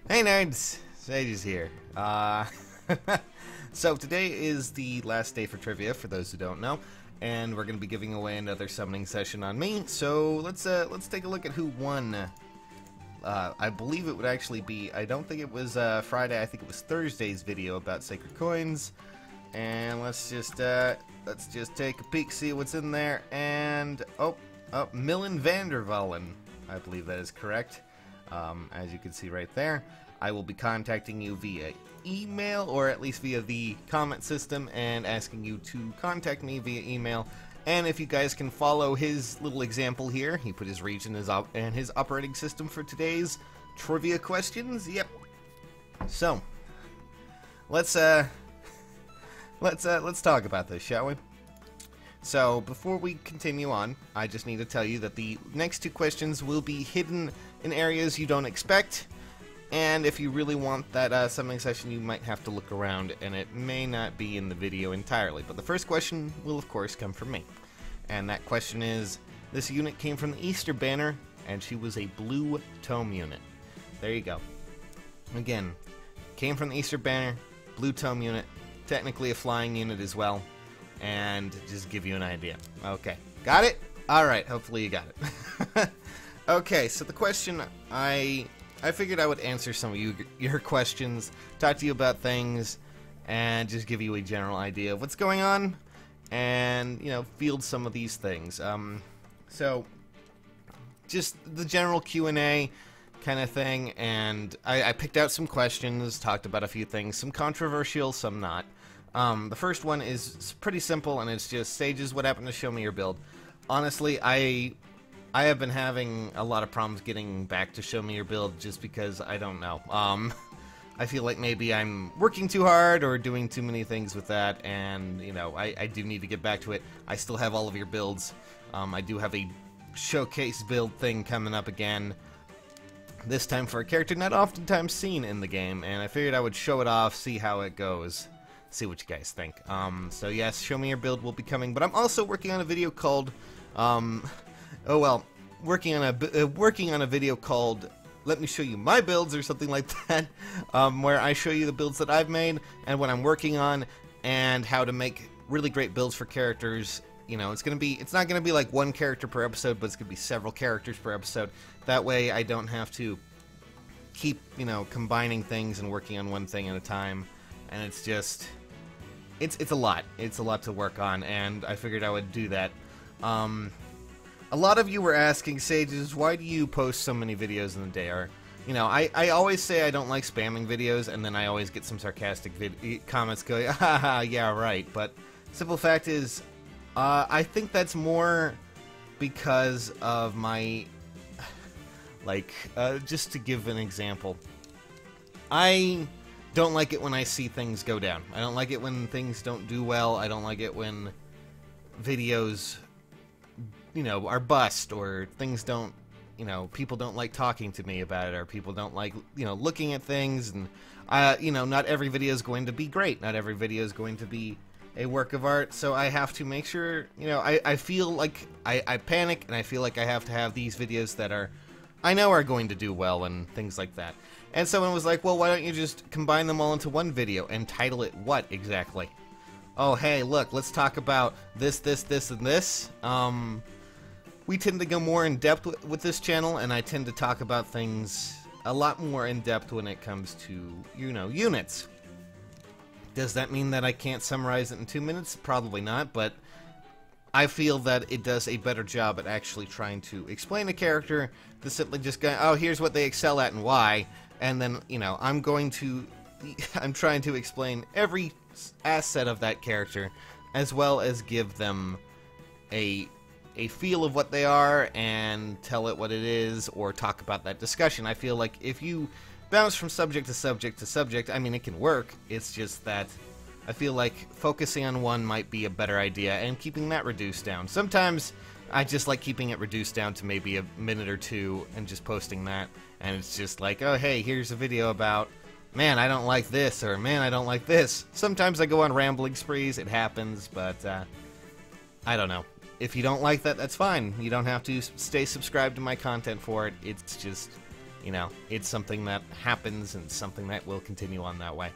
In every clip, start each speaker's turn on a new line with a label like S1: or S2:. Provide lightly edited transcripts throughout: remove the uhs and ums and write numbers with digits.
S1: Hey nerds, Sage is here. So today is the last day for trivia, for those who don't know, and we're going to be giving away another summoning session on me. So let's take a look at who won. I believe it would actually be. I don't think it was Friday. I think it was Thursday's video about sacred coins. And let's just take a peek, see what's in there. And Millen Vandervallen, I believe that is correct. As you can see right there, I will be contacting you via email, or at least via the comment system, and asking you to contact me via email. And if you guys can follow his little example here, he put his region and his operating system for today's trivia questions. Yep. So let's talk about this, shall we? So, before we continue on, I just need to tell you that the next two questions will be hidden in areas you don't expect, and if you really want that summoning session, you might have to look around, and it may not be in the video entirely. But the first question will, of course, come from me. And that question is, this unit came from the Easter banner, and she was a blue tome unit. There you go. Again, came from the Easter banner, blue tome unit, technically a flying unit as well. And just give you an idea. Okay, got it? Alright, hopefully you got it. Okay, so the question, I figured I would answer some of your questions, talk to you about things, and just give you a general idea of what's going on, and, you know, field some of these things. So, just the general Q&A kind of thing, and I picked out some questions, talked about a few things, some controversial, some not. The first one is pretty simple, and it's just, Sages, what happened to show me your build? Honestly, I have been having a lot of problems getting back to show me your build just because I don't know. I feel like maybe I'm working too hard or doing too many things with that, and, you know, I do need to get back to it. I still have all of your builds. I do have a showcase build thing coming up again, this time for a character not oftentimes seen in the game, and I figured I would show it off, see how it goes. See what you guys think. So yes, show me your build will be coming, but I'm also working on a video called, working on a video called "Let Me Show You My Builds" or something like that, where I show you the builds that I've made and what I'm working on, and how to make really great builds for characters. You know, it's not gonna be like one character per episode, but it's gonna be several characters per episode. That way, I don't have to keep, you know, combining things and working on one thing at a time. And it's just, it's a lot. It's a lot to work on, and I figured I would do that. A lot of you were asking, Sages, why do you post so many videos in a day? Or, you know, I always say I don't like spamming videos, and then I always get some sarcastic comments going, haha, yeah, right. But simple fact is, I think that's more because of my, like, just to give an example, I don't like it when I see things go down. I don't like it when things don't do well. I don't like it when videos, you know, are bust, or things don't, you know, people don't like talking to me about it, or people don't like, you know, looking at things, and, you know, not every video is going to be great. Not every video is going to be a work of art, so I have to make sure, you know, I feel like I panic, and I feel like I have to have these videos that I know are going to do well, and things like that. And someone was like, well, why don't you just combine them all into one video and title it what exactly? Oh, hey, look, let's talk about this, this, this, and this. We tend to go more in depth with this channel, and I tend to talk about things a lot more in depth when it comes to, you know, units. Does that mean that I can't summarize it in 2 minutes? Probably not, but I feel that it does a better job at actually trying to explain a character than simply just going, oh, here's what they excel at and why. And then, you know, I'm trying to explain every asset of that character, as well as give them a feel of what they are, and tell it what it is, or talk about that discussion. I feel like if you bounce from subject to subject to subject, I mean, it can work. It's just that I feel like focusing on one might be a better idea, and keeping that reduced down. Sometimes I just like keeping it reduced down to maybe a minute or two, and just posting that. And it's just like, oh, hey, here's a video about, man, I don't like this, or man, I don't like this. Sometimes I go on rambling sprees, it happens, but I don't know. If you don't like that, that's fine. You don't have to stay subscribed to my content for it. It's just, you know, it's something that happens and something that will continue on that way.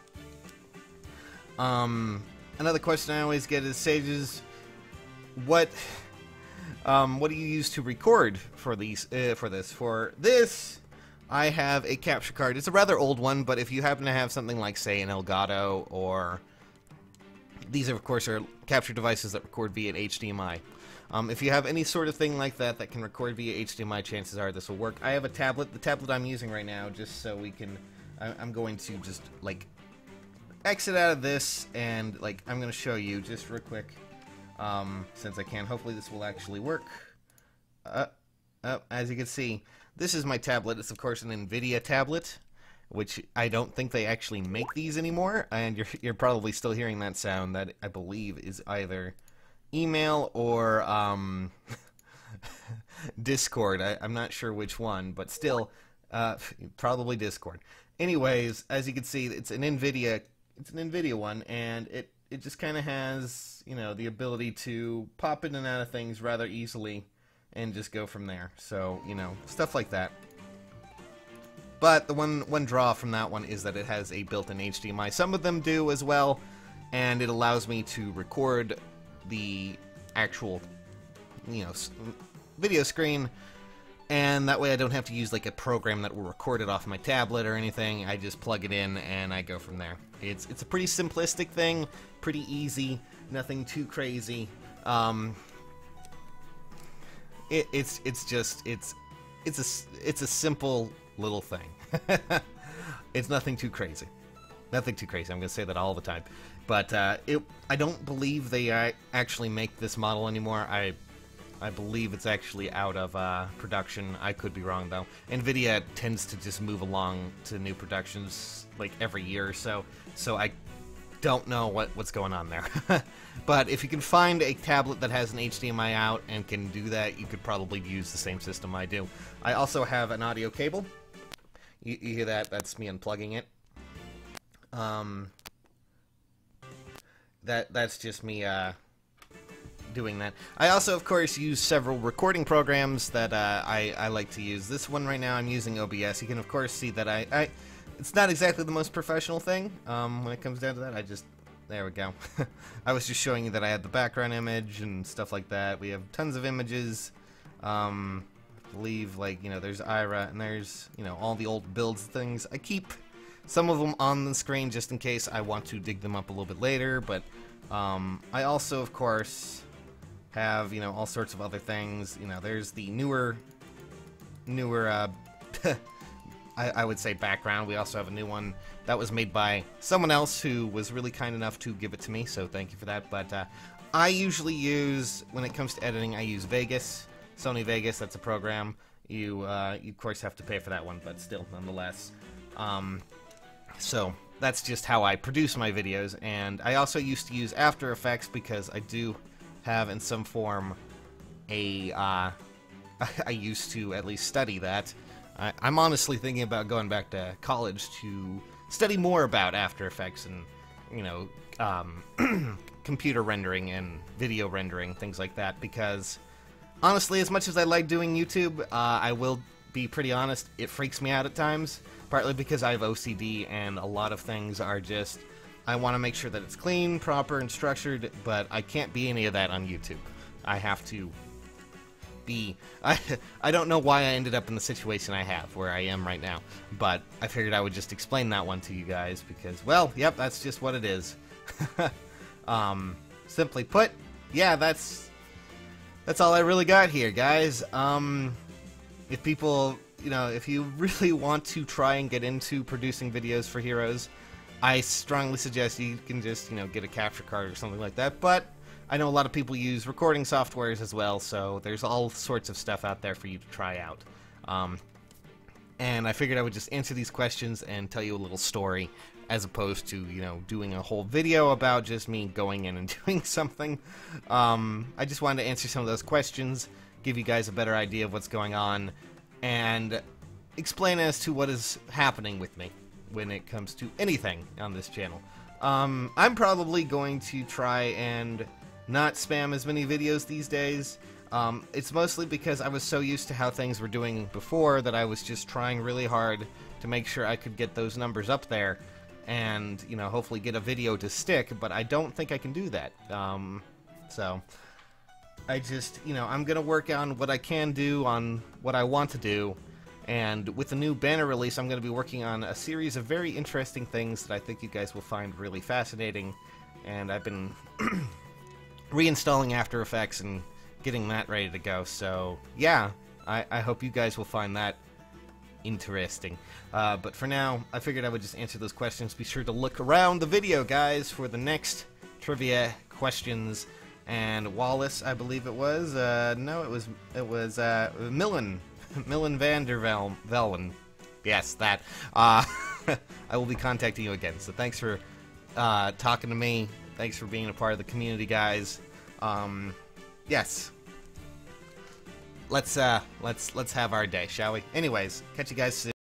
S1: Another question I always get is, Sages, what do you use to record for these? For this, I have a capture card. It's a rather old one, but if you happen to have something like, say, an Elgato, or these, of course, are capture devices that record via HDMI. If you have any sort of thing like that that can record via HDMI, chances are this will work. I have a tablet. The tablet I'm using right now, just so we can, I'm going to just, like, exit out of this, and, like, I'm going to show you just real quick, since I can. Hopefully this will actually work. As you can see, this is my tablet. It's, of course, an NVIDIA tablet, which I don't think they actually make these anymore, and you're probably still hearing that sound. That, I believe, is either email or Discord. I'm not sure which one, but still, probably Discord. Anyways, as you can see, it's an NVIDIA one, and it just kind of has, you know, the ability to pop in and out of things rather easily and just go from there. So, you know, stuff like that. But the one draw from that one is that it has a built-in HDMI. Some of them do as well, and it allows me to record the actual, you know, video screen, and that way I don't have to use like a program that will record it off my tablet or anything. I just plug it in and I go from there. It's a pretty simplistic thing, pretty easy, nothing too crazy. It's a simple little thing. It's nothing too crazy. Nothing too crazy. I'm going to say that all the time. But I don't believe they actually make this model anymore. I believe it's actually out of production. I could be wrong, though. NVIDIA tends to just move along to new productions like every year or so. So I don't know what's going on there. But if you can find a tablet that has an HDMI out and can do that, you could probably use the same system I do. I also have an audio cable. You hear that? That's me unplugging it. That's just me doing that. I also, of course, use several recording programs that I like to use. This one right now I'm using OBS. You can, of course, see that it's not exactly the most professional thing when it comes down to that. There we go. I was just showing you that I had the background image and stuff like that. We have tons of images. I believe, like, you know, there's Ira and there's, you know, all the old builds things. I keep some of them on the screen just in case I want to dig them up a little bit later, but I also, of course, have, you know, all sorts of other things. You know, there's the newer I would say background. We also have a new one that was made by someone else who was really kind enough to give it to me, so thank you for that. But I usually use, when it comes to editing, I use Vegas, Sony Vegas. That's a program. You of course have to pay for that one, but still, nonetheless. So that's just how I produce my videos. And I also used to use After Effects because I do have, in some form, I used to at least study that. I'm honestly thinking about going back to college to study more about After Effects and, you know, computer rendering and video rendering, things like that, because honestly, as much as I like doing YouTube, I will be pretty honest, it freaks me out at times, partly because I have OCD and a lot of things are just, I want to make sure that it's clean, proper, and structured, but I can't be any of that on YouTube. I have to be, I don't know why I ended up in the situation I have, where I am right now, but I figured I would just explain that one to you guys, because, well, yep, that's just what it is. Simply put, yeah, that's all I really got here, guys. If people, you know, if you really want to try and get into producing videos for Heroes, I strongly suggest you can just, you know, get a capture card or something like that, but I know a lot of people use recording softwares as well, so there's all sorts of stuff out there for you to try out. And I figured I would just answer these questions and tell you a little story, as opposed to, you know, doing a whole video about just me going in and doing something. I just wanted to answer some of those questions, give you guys a better idea of what's going on, and explain as to what is happening with me when it comes to anything on this channel. I'm probably going to try and not spam as many videos these days. It's mostly because I was so used to how things were doing before that I was just trying really hard to make sure I could get those numbers up there and, you know, hopefully get a video to stick, but I don't think I can do that. So I just, you know, I'm gonna work on what I can do, on what I want to do, and with the new banner release, I'm gonna be working on a series of very interesting things that I think you guys will find really fascinating, and I've been reinstalling After Effects and getting that ready to go, so yeah, I hope you guys will find that interesting. But for now, I figured I would just answer those questions. Be sure to look around the video, guys, for the next trivia questions. And Wallace, I believe it was, no, it was Millen van der Velden. Yes, that. I will be contacting you again, so thanks for talking to me. Thanks for being a part of the community, guys. Yes. Let's have our day, shall we? Anyways, catch you guys soon.